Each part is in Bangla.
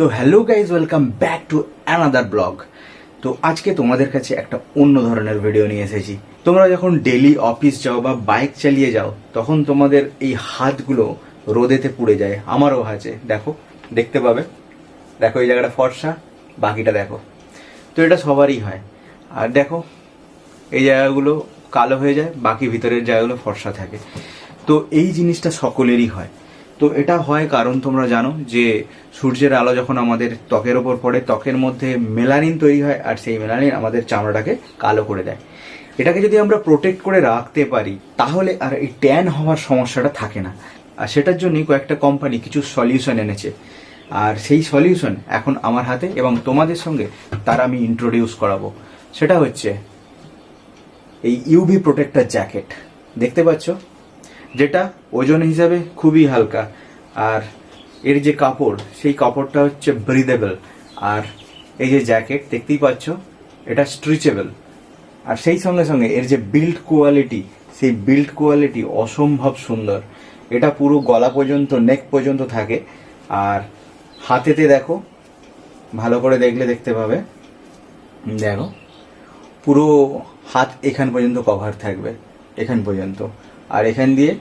তো hello guys, welcome back to another blog. তো আজকে তোমাদের কাছে একটা অন্য ধরনের ভিডিও নিয়ে এসেছি। তোমরা যখন ডেলি অফিস যাও বা বাইক চালিয়ে যাও তখন তোমাদের এই হাতগুলো রোদেতে পুড়ে যায়। আমারও আছে, দেখো, দেখতে পাবে, দেখো এই জায়গাটা ফর্সা, বাকিটা দেখো। তো এটা সবারই হয়। আর দেখো এই জায়গাগুলো কালো হয়ে যায়, বাকি ভিতরের জায়গাগুলো ফর্সা থাকে। তো এই জিনিসটা সকলেরই হয়। তো এটা হয় কারণ তোমরা জানো যে সূর্যের আলো যখন আমাদের ত্বকের ওপর পড়ে, ত্বকের মধ্যে মেলানিন তৈরি হয়, আর সেই মেলানিন আমাদের চামড়াটাকে কালো করে দেয়। এটাকে যদি আমরা প্রোটেক্ট করে রাখতে পারি তাহলে আর এই ট্যান হওয়ার সমস্যাটা থাকে না। আর সেটার জন্যই কয়েকটা কোম্পানি কিছু সলিউশন এনেছে, আর সেই সলিউশন এখন আমার হাতে এবং তোমাদের সঙ্গে তারা আমি ইন্ট্রোডিউস করাবো। সেটা হচ্ছে এই ইউভি প্রোটেক্টর জ্যাকেট, দেখতে পাচ্ছ, যেটা ওজন হিসাবে খুবই হালকা, আর এর যে কাপড় সেই কাপড়টা হচ্ছে ব্রিদেবল। আর এই যে জ্যাকেট দেখতেই পাচ্ছ, এটা স্ট্রেচেবল। আর সেই সঙ্গে সঙ্গে এর যে বিল্ড কোয়ালিটি, সেই বিল্ড কোয়ালিটি অসম্ভব সুন্দর। এটা পুরো গলা পর্যন্ত, নেক পর্যন্ত থাকে। আর হাতেতে দেখো, ভালো করে দেখলে দেখতে পাবে, দেখো পুরো হাত এখান পর্যন্ত কভার থাকবে, এখান পর্যন্ত। আর এখান দিয়ে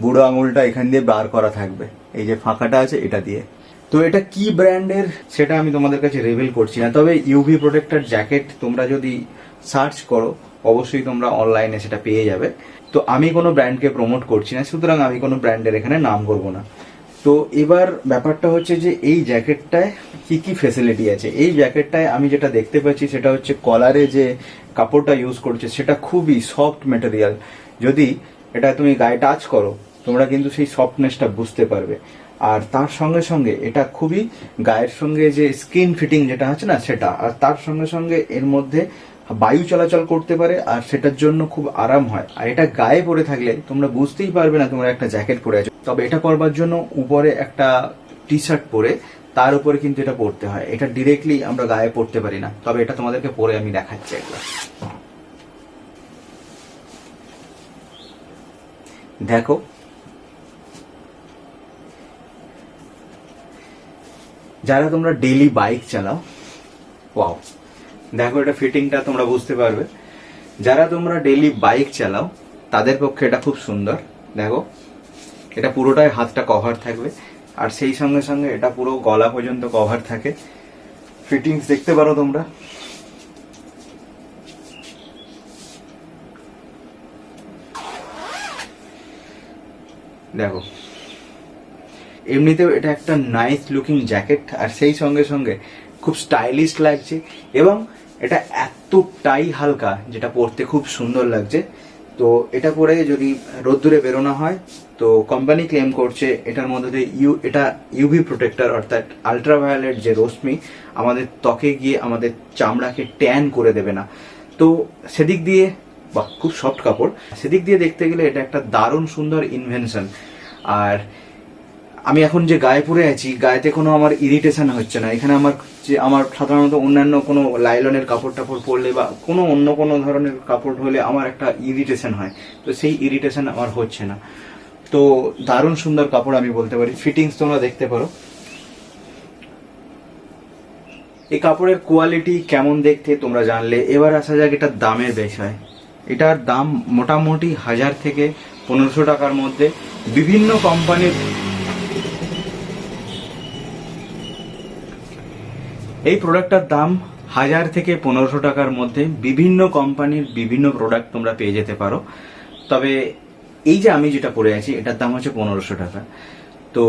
বুড়ো আঙুলটা এখান দিয়ে বার করা থাকবে, এই যে ফাঁকাটা আছে এটা দিয়ে। তো এটা কি ব্র্যান্ডের সেটা আমি তোমাদের কাছে রিভিল করছি না, তবে ইউভি প্রোটেক্টর জ্যাকেট তোমরা যদি সার্চ করো অবশ্যই তোমরা অনলাইনে সেটা পেয়ে যাবে। তো আমি কোনো ব্র্যান্ডকে প্রমোট করছি না, সুতরাং আমি কোনো ব্র্যান্ডের এখানে নাম করবো না। তো এবার ব্যাপারটা হচ্ছে যে এই জ্যাকেটটায় কি কি ফেসিলিটি আছে। এই জ্যাকেটটায় আমি যেটা দেখতে পাচ্ছি সেটা হচ্ছে কলারে যে কাপড়টা ইউজ করছে সেটা খুবই সফট ম্যাটেরিয়াল। যদি এটা তুমি গায়ে টাচ করো তোমরা কিন্তু সেই সফটনেসটা বুঝতে পারবে। আর তার সঙ্গে সঙ্গে এটা খুবই গায়ের সঙ্গে যে স্কিন ফিটিং যেটা আছে না সেটা, আর তার সঙ্গে সঙ্গে এর মধ্যে বায়ু চলাচল করতে পারে, আর সেটার জন্য খুব আরাম হয়। আর এটা গায়ে পরে থাকলে তোমরা বুঝতেই পারবে না তোমরা একটা জ্যাকেট পরে আছো। তবে এটা পরবার জন্য উপরে একটা টি শার্ট পরে তার উপরে কিন্তু এটা পরতে হয়। এটা ডিরেক্টলি আমরা গায়ে পরতে পারি না, তবে এটা তোমাদেরকে পরে আমি দেখাচ্ছি একবার। দেখো, যারা তোমরা ডেইলি বাইক চালাও, ওয়াও, দেখো এটা ফিটিংটা তোমরা বুঝতে পারবে। যারা তোমরা ডেইলি বাইক চালাও তাদের পক্ষে এটা খুব সুন্দর। দেখো এটা পুরোটাই হাতটা কভার থাকবে, আর সেই সঙ্গে সঙ্গে এটা পুরো গলা পর্যন্ত কভার থাকে। ফিটিংস দেখতে পারো তোমরা। দেখো এমনিতেও এটা একটা নাইস লুকিং জ্যাকেট, আর সেই সঙ্গে সঙ্গে খুব স্টাইলিশ লাগছে, এবং এটা এতটাই হালকা যেটা পরতে খুব সুন্দর লাগছে। তো এটা পরে যদি রোদ্দুরে বেরোনো হয় তো কোম্পানি ক্লেম করছে এটার মধ্যে দিয়ে এটা ইউভি প্রোটেক্টর, অর্থাৎ আলট্রাভায়োলেট যে রশ্মি আমাদের ত্বকে গিয়ে আমাদের চামড়াকে ট্যান করে দেবে না। তো সেদিক দিয়ে, বা খুব সফট কাপড়, সেদিক দিয়ে দেখতে গেলে এটা একটা দারুণ সুন্দর ইনভেনশন। আর আমি এখন যে গায়ে পরে আছি, গায়েতে কোনো আমার ইরিটেশন হচ্ছে না। এখানে আমার সাধারণত অন্যান্য কোনো লাইলনের কাপড় টাপড় পরলে বা কোনো অন্য কোনো ধরনের কাপড় হলে আমার একটা ইরিটেশন হয়, তো সেই ইরিটেশন আমার হচ্ছে না। তো দারুণ সুন্দর কাপড় আমি বলতে পারি। ফিটিংস তোমরা দেখতে পারো। এই কাপড়ের কোয়ালিটি কেমন দেখতে তোমরা জানলে, এবার আসা যাক এটার দামের বিষয়। এটার দাম মোটামুটি 1000 থেকে 1500 টাকার মধ্যে। বিভিন্ন কোম্পানির এই প্রোডাক্টটার দাম 1000 থেকে 1500 টাকার মধ্যে। বিভিন্ন কোম্পানির বিভিন্ন প্রোডাক্ট তোমরা পেয়ে যেতে পারো। তবে এই যে আমি যেটা পরে আছি এটার দাম হচ্ছে 1500 টাকা। তো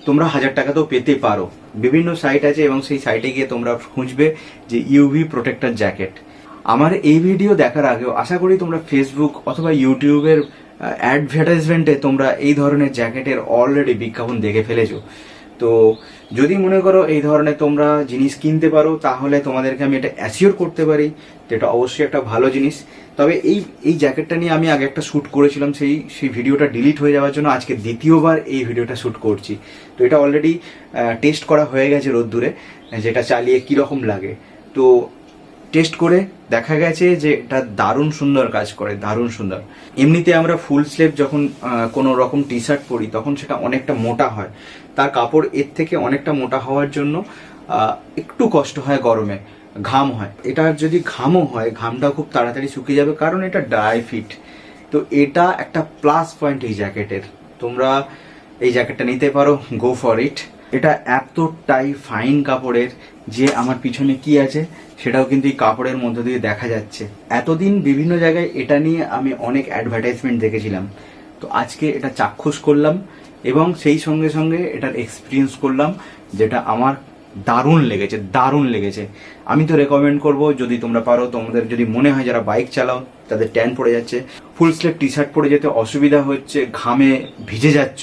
তোমরা 1000 টাকাতেও পেতে পারো। বিভিন্ন সাইট আছে এবং সেই সাইটে গিয়ে তোমরা খুঁজবে যে ইউভি প্রোটেক্টর জ্যাকেট। আমার এই ভিডিও দেখার আগেও আশা করি তোমরা ফেসবুক অথবা ইউটিউবের অ্যাডভার্টাইজমেন্টে তোমরা এই ধরনের জ্যাকেটের অলরেডি বিজ্ঞাপন দেখে ফেলেছো। তো যদি মনে করো এই ধরনের তোমরা জিনিস কিনতে পারো তাহলে তোমাদেরকে আমি এটা অ্যাসিওর করতে পারি যে এটা অবশ্যই একটা ভালো জিনিস। তবে এই জ্যাকেটটা নিয়ে আমি আগে একটা শ্যুট করেছিলাম, সেই ভিডিওটা ডিলিট হয়ে যাওয়ার জন্য আজকে দ্বিতীয়বার এই ভিডিওটা শ্যুট করছি। তো এটা অলরেডি টেস্ট করা হয়ে গেছে রোদ্দুরে, যেটা চালিয়ে কীরকম লাগে। তো টেস্ট করে দেখা গেছে যে এটা দারুণ সুন্দর কাজ করে, দারুণ সুন্দর। এমনিতে আমরা ফুল স্লিভ যখন কোনো রকম টি শার্ট পরি তখন সেটা অনেকটা মোটা হয়, তার কাপড় এর থেকে অনেকটা মোটা হওয়ার জন্য একটু কষ্ট হয় গরমে, ঘাম হয়। এটার যদি ঘামও হয়, ঘামটাও খুব তাড়াতাড়ি শুকিয়ে যাবে, কারণ এটা ড্রাই ফিট। তো এটা একটা প্লাস পয়েন্ট এই জ্যাকেটের। তোমরা এই জ্যাকেটটা নিতে পারো, গো ফর ইট। এটা এতটাই ফাইন কাপড়ের যে আমার পিছনে কি আছে সেটাও কিন্তু এই কাপড়ের মধ্যে দিয়ে দেখা যাচ্ছে। এতদিন বিভিন্ন জায়গায় এটা নিয়ে আমি অনেক অ্যাডভার্টাইজমেন্ট দেখেছিলাম, তো আজকে এটা চাক্ষুষ করলাম এবং সেই সঙ্গে সঙ্গে এটার এক্সপিরিয়েন্স করলাম, যেটা আমার দারুণ লেগেছে, দারুণ লেগেছে। আমি তো রেকমেন্ড করব, যদি তোমরা পারো, তোমাদের যদি মনে হয় যারা বাইক চালাও তাদের ট্যান পড়ে যাচ্ছে, ফুল স্লিভ টি শার্ট পরে যেতে অসুবিধা হচ্ছে, ঘামে ভিজে যাচ্ছ,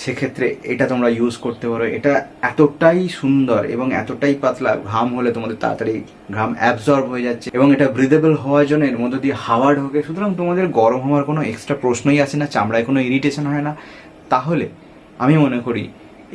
সেক্ষেত্রে এটা তোমরা ইউজ করতে পারো। এটা এতটাই সুন্দর এবং এতটাই পাতলা, ঘাম হলে তোমাদের তাড়াতাড়ি ঘাম অ্যাবজর্ব হয়ে যাচ্ছে এবং এটা ব্রিদেবল হওয়ার জন্য এর মধ্যে দিয়ে হাওয়া ঢোকে, সুতরাং তোমাদের গরম হওয়ার কোনো এক্সট্রা প্রশ্নই আসে না, চামড়ায় কোনো ইরিটেশন হয় না। তাহলে আমি মনে করি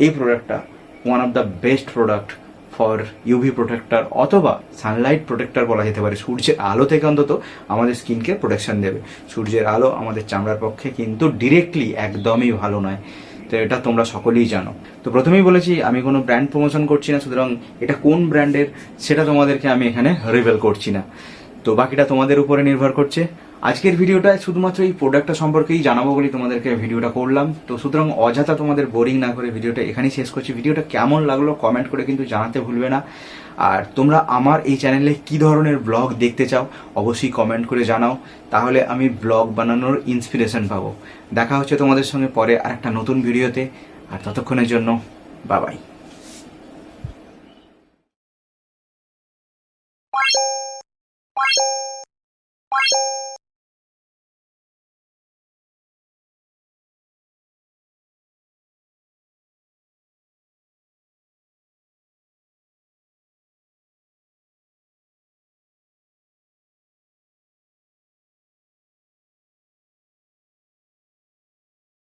এই প্রোডাক্টটা one of the best product for UV protector অথবা সানলাইট প্রোটেক্টর বলা যেতে পারে। সূর্যের আলো থেকে অন্তত আমাদের স্কিনকে প্রোটেকশন দেবে। সূর্যের আলো আমাদের চামড়ার পক্ষে কিন্তু ডিরেক্টলি একদমই ভালো নয়, তো এটা তোমরা সকলেই জানো। তো প্রথমেই বলেছি আমি কোনো ব্র্যান্ড প্রমোশন করছি না, সুতরাং এটা কোন ব্র্যান্ডের সেটা তোমাদেরকে আমি এখানে রিভিল করছি না, তো বাকিটা তোমাদের উপরে নির্ভর করছে। আজকের ভিডিওটা শুধুমাত্র এই প্রোডাক্টটা সম্পর্কেই জানাবো বলে তোমাদেরকে ভিডিওটা করলাম, তো সুতরাং অযথা তোমাদের বোরিং না করে ভিডিওটা এখানেই শেষ করছি। ভিডিওটা কেমন লাগলো কমেন্ট করে কিন্তু জানাতে ভুলবে না। আর তোমরা আমার এই চ্যানেলে কি ধরনের ব্লগ দেখতে চাও অবশ্যই কমেন্ট করে জানাও, তাহলে আমি ব্লগ বানানোর ইন্সপিরেশন পাবো। দেখা হচ্ছে তোমাদের সঙ্গে পরে আর একটা নতুন ভিডিওতে, আর ততক্ষণের জন্য বাই বাই।